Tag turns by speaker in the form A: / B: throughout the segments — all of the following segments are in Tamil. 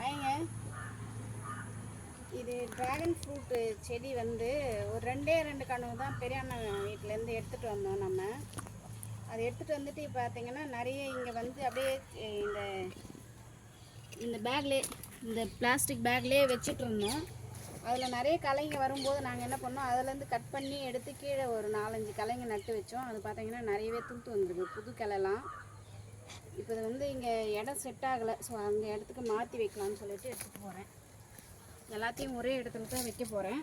A: ஹாய்ங்க. இது ட்ராகன் ஃப்ரூட்டு செடி வந்து ஒரு ரெண்டு கனவு தான் பெரிய அண்ணன் வீட்டிலேருந்து எடுத்துகிட்டு வந்தோம். நம்ம அதை எடுத்துகிட்டு வந்துட்டு பார்த்தீங்கன்னா நிறைய இங்கே வந்து அப்படியே இந்த இந்த பேக்லேயே இந்த பிளாஸ்டிக் பேக்லேயே வச்சுட்டு இருந்தோம். அதில் நிறைய களைங்க வரும்போது நாங்கள் என்ன பண்ணோம், அதிலேருந்து கட் பண்ணி எடுத்து கீழே ஒரு 4-5 களைங்க நட்டு வச்சோம். அது பார்த்தீங்கன்னா நிறையவே துளுத்து வந்துருக்கு, புது கிளைலாம். இப்போ இது வந்து இங்கே இடம் செட் ஆகலை, ஸோ அங்கே இடத்துக்கு மாற்றி வைக்கலாம்னு சொல்லிட்டு எடுத்துகிட்டு போகிறேன். எல்லாத்தையும் ஒரே இடத்துல தான் வைக்க போகிறேன்.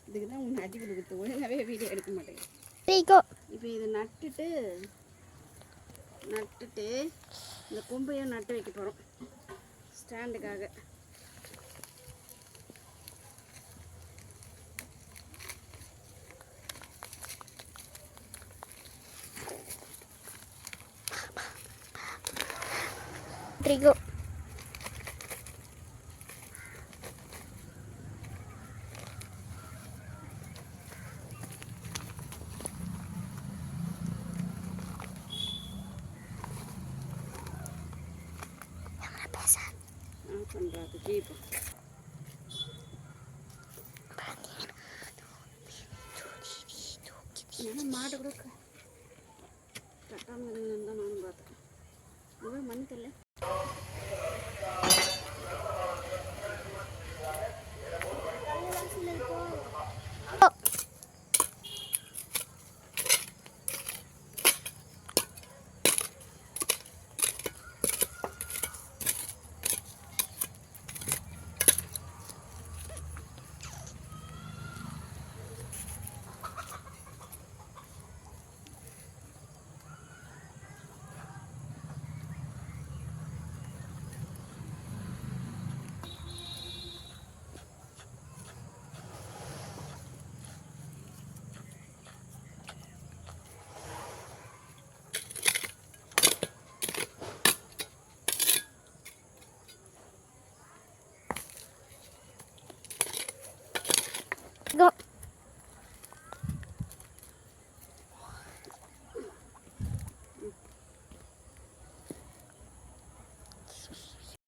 A: இதுக்கு தான் உன்னை அடி கொடுக்குறது, ஒழுங்காகவே வீடியோ எடுக்க மாட்டேங்குது. இப்போ இது நட்டுட்டு இந்த கொம்பையும் நட்டு வைக்க போகிறோம் ஸ்டாண்டுக்காக.
B: Trigo.
A: பண்ணுறதுக்கு இப்போ மாடு கூட கட்டாமல் இருந்ததுன்னு தான் நானும் பார்த்துக்கேன். இவ்வளோ மண் தெரியல.
B: Go.